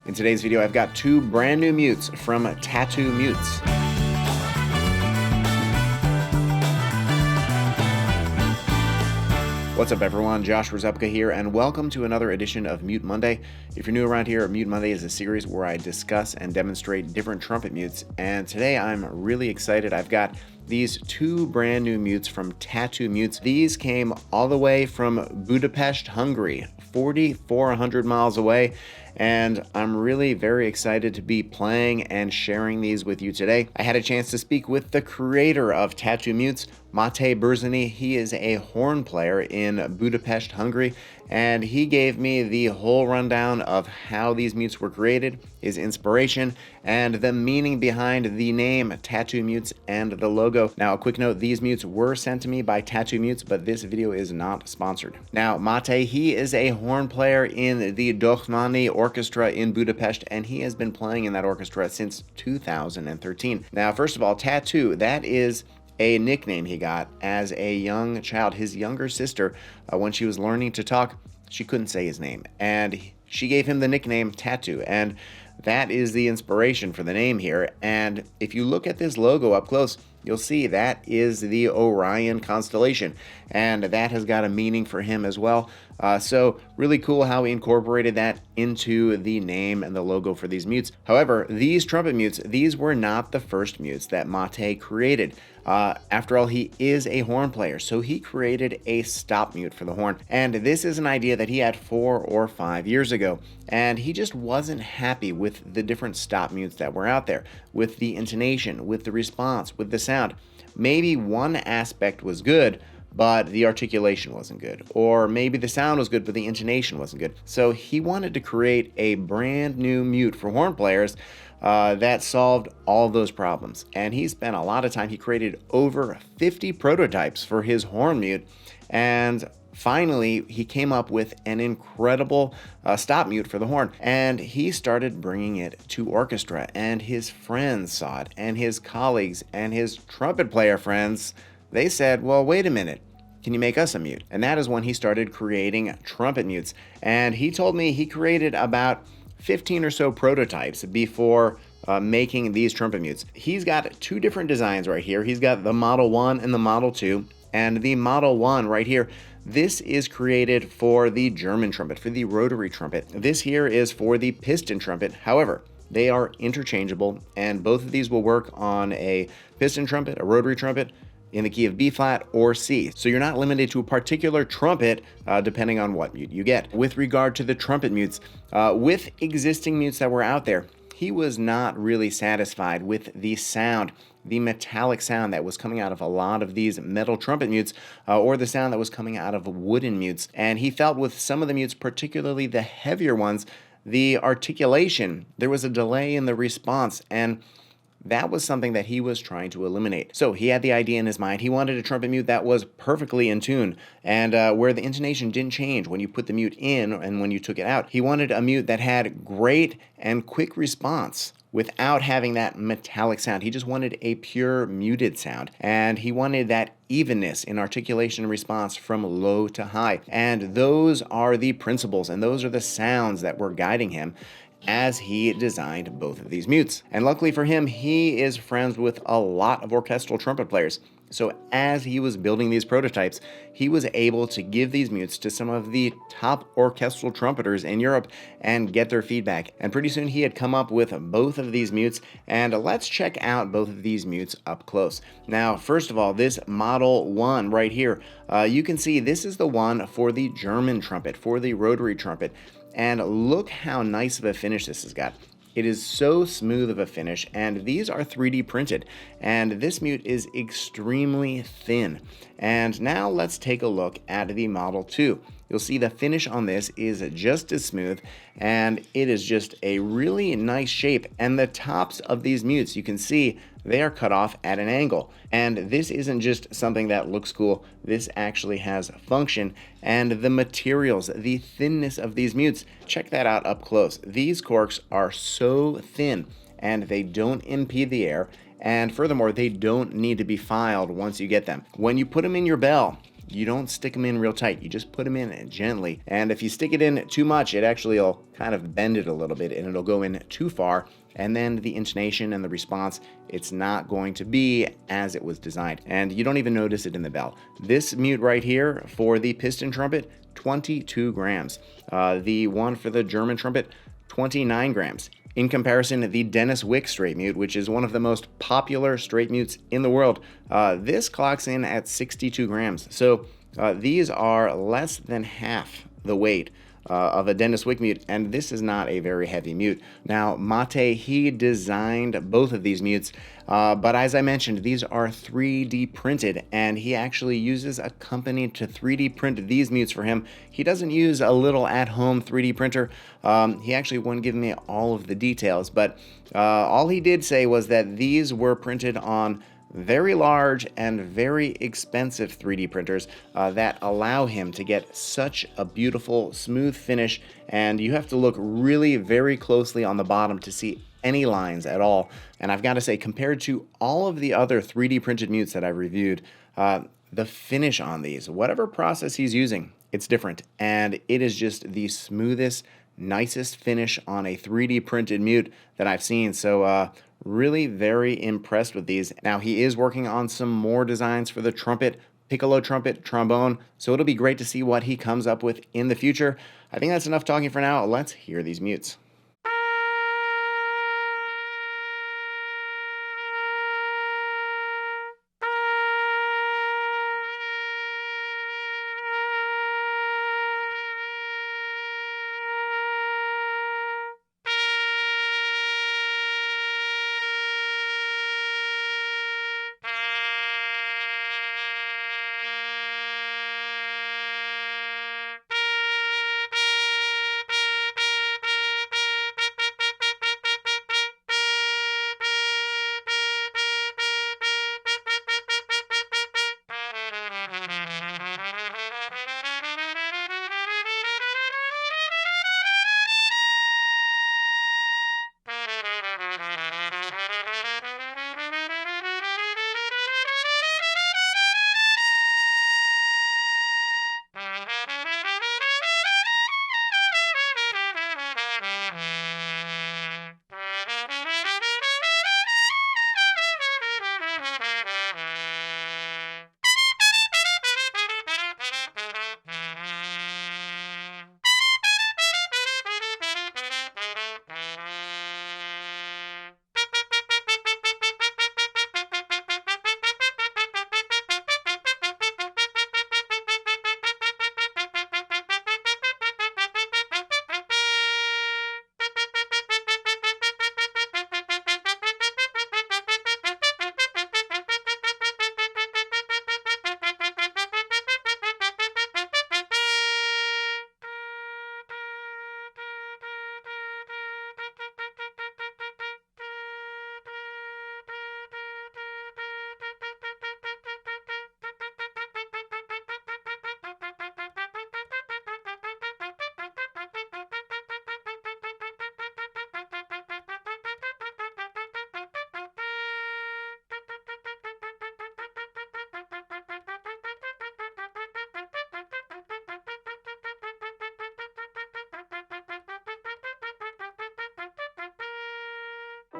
In today's video, I've got two brand new mutes from Tatu Mutes. What's up everyone, Josh Rzepka here, and welcome to another edition of Mute Monday. If you're new around here, Mute Monday is a series where I discuss and demonstrate different trumpet mutes, and today I'm really excited. I've got these two brand new mutes from Tatu Mutes. These came all the way from Budapest, Hungary, 4,400 miles away, and I'm really very excited to be playing and sharing these with you today. I had a chance to speak with the creator of Tatu Mutes, Máté Börzsönyi. He is a horn player in Budapest, Hungary, and he gave me the whole rundown of how these mutes were created, his inspiration, and the meaning behind the name Tatu Mutes and the logo. Now, a quick note, these mutes were sent to me by Tatu Mutes, but this video is not sponsored. Now, Máté, he is a horn player in the Dochmani Orchestra in Budapest, and he has been playing in that orchestra since 2013. Now, first of all, Tatu, that is a nickname he got as a young child. His younger sister, when she was learning to talk, she couldn't say his name, and she gave him the nickname Tatu, and that is the inspiration for the name here. And if you look at this logo up close, you'll see that is the Orion constellation, and that has got a meaning for him as well. So really cool how he incorporated that into the name and the logo for these mutes. However, these trumpet mutes, these were not the first mutes that Máté created. After all, he is a horn player, so he created a stop mute for the horn. And this is an idea that he had 4 or 5 years ago, and he just wasn't happy with the different stop mutes that were out there, with the intonation, with the response, with the sound. Maybe one aspect was good, but the articulation wasn't good. Or maybe the sound was good, but the intonation wasn't good. So he wanted to create a brand new mute for horn players that solved all of those problems. And he spent a lot of time. He created over 50 prototypes for his horn mute. And finally, he came up with an incredible stop mute for the horn, and he started bringing it to orchestra, and his friends saw it, and his colleagues and his trumpet player friends, they said, well, wait a minute, can you make us a mute? And that is when he started creating trumpet mutes. And he told me he created about 15 or so prototypes before making these trumpet mutes. He's got two different designs right here. He's got the Model 1 and the Model 2, and the Model 1 right here, this is created for the German trumpet, for the rotary trumpet. This here is for the piston trumpet. However, they are interchangeable, and both of these will work on a piston trumpet, a rotary trumpet, in the key of B flat or C. So you're not limited to a particular trumpet depending on what mute you get. With regard to the trumpet mutes, with existing mutes that were out there, he was not really satisfied with the sound, the metallic sound that was coming out of a lot of these metal trumpet mutes, or the sound that was coming out of wooden mutes. And he felt with some of the mutes, particularly the heavier ones, the articulation, there was a delay in the response, and that was something that he was trying to eliminate. So he had the idea in his mind. He wanted a trumpet mute that was perfectly in tune, and where the intonation didn't change when you put the mute in and when you took it out. He wanted a mute that had great and quick response without having that metallic sound. He just wanted a pure muted sound, and he wanted that evenness in articulation and response from low to high. And those are the principles, and those are the sounds that were guiding him as he designed both of these mutes. And luckily for him, he is friends with a lot of orchestral trumpet players. So as he was building these prototypes, he was able to give these mutes to some of the top orchestral trumpeters in Europe and get their feedback. And pretty soon he had come up with both of these mutes, and let's check out both of these mutes up close. Now, first of all, this Model 1 right here, you can see this is the one for the German trumpet, for the rotary trumpet. And look how nice of a finish this has got. It is so smooth of a finish, and these are 3D printed, and this mute is extremely thin. And now let's take a look at the Model 2. You'll see the finish on this is just as smooth, and it is just a really nice shape. And the tops of these mutes, you can see they are cut off at an angle. And this isn't just something that looks cool. This actually has function. And the materials, the thinness of these mutes, check that out up close. These corks are so thin, and they don't impede the air. And furthermore, they don't need to be filed once you get them. When you put them in your bell, you don't stick them in real tight. You just put them in gently. And if you stick it in too much, it actually will kind of bend it a little bit and it'll go in too far. And then the intonation and the response, it's not going to be as it was designed. And you don't even notice it in the bell. This mute right here for the piston trumpet, 22 grams. The one for the German trumpet, 29 grams. In comparison, the Denis Wick straight mute, which is one of the most popular straight mutes in the world, this clocks in at 62 grams. So these are less than half the weight of a Denis Wick mute, and this is not a very heavy mute. Now, Máté, he designed both of these mutes, but as I mentioned, these are 3D printed, and he actually uses a company to 3D print these mutes for him. He doesn't use a little at-home 3D printer. He actually wouldn't give me all of the details, but all he did say was that these were printed on very large and very expensive 3D printers that allow him to get such a beautiful, smooth finish, and you have to look really very closely on the bottom to see any lines at all. And I've got to say, compared to all of the other 3D printed mutes that I've reviewed, the finish on these, whatever process he's using, it's different, and it is just the smoothest, nicest finish on a 3D printed mute that I've seen. So really very impressed with these. Now, he is working on some more designs for the trumpet, piccolo trumpet, trombone, so it'll be great to see what he comes up with in the future. I think that's enough talking for now. Let's hear these mutes.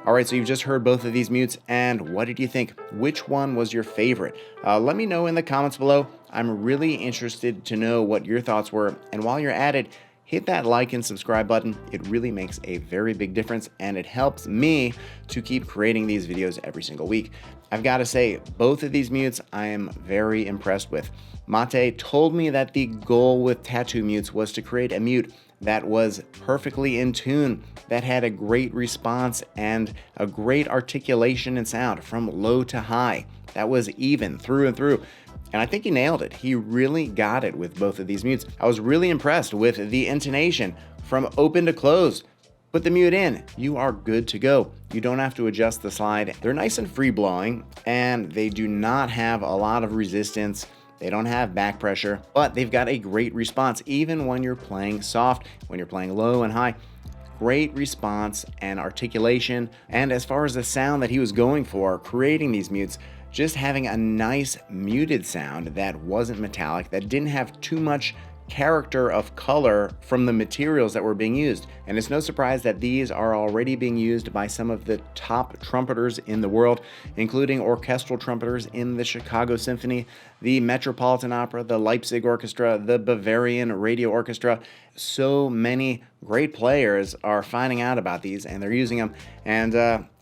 All right, so you've just heard both of these mutes, and what did you think? Which one was your favorite? Let me know in the comments below. I'm really interested to know what your thoughts were, and while you're at it, hit that like and subscribe button. It really makes a very big difference, and it helps me to keep creating these videos every single week. I've got to say, both of these mutes I am very impressed with. Máté told me that the goal with Tatu mutes was to create a mute that was perfectly in tune, that had a great response and a great articulation and sound from low to high. That was even through and through. And I think he nailed it. He really got it with both of these mutes. I was really impressed with the intonation from open to close. Put the mute in, you are good to go. You don't have to adjust the slide. They're nice and free blowing, and they do not have a lot of resistance. They don't have back pressure, but they've got a great response even when you're playing soft, when you're playing low and high. Great response and articulation. And as far as the sound that he was going for, creating these mutes, just having a nice muted sound that wasn't metallic, that didn't have too much character of color from the materials that were being used. And it's no surprise that these are already being used by some of the top trumpeters in the world, including orchestral trumpeters in the Chicago Symphony, the Metropolitan Opera, the Leipzig Orchestra, the Bavarian Radio Orchestra. So many great players are finding out about these and they're using them. And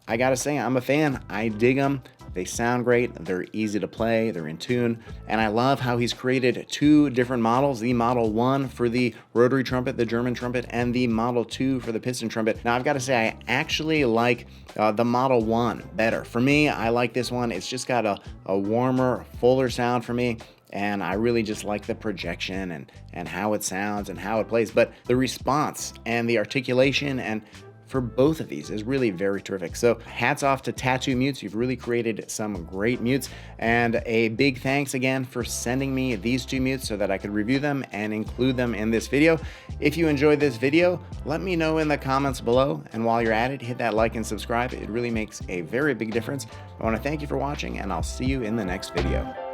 I gotta say, I'm a fan. I dig them. They sound great, they're easy to play, they're in tune, and I love how he's created two different models, the Model 1 for the rotary trumpet, the German trumpet, and the Model 2 for the piston trumpet. Now, I've got to say, I actually like the Model 1 better. For me, I like this one. It's just got a warmer, fuller sound for me, and I really just like the projection and how it sounds and how it plays. But the response and the articulation and for both of these is really very terrific. So hats off to Tatu Mutes. You've really created some great mutes, and a big thanks again for sending me these two mutes so that I could review them and include them in this video. If you enjoyed this video, let me know in the comments below, and while you're at it, hit that like and subscribe. It really makes a very big difference. I want to thank you for watching, and I'll see you in the next video.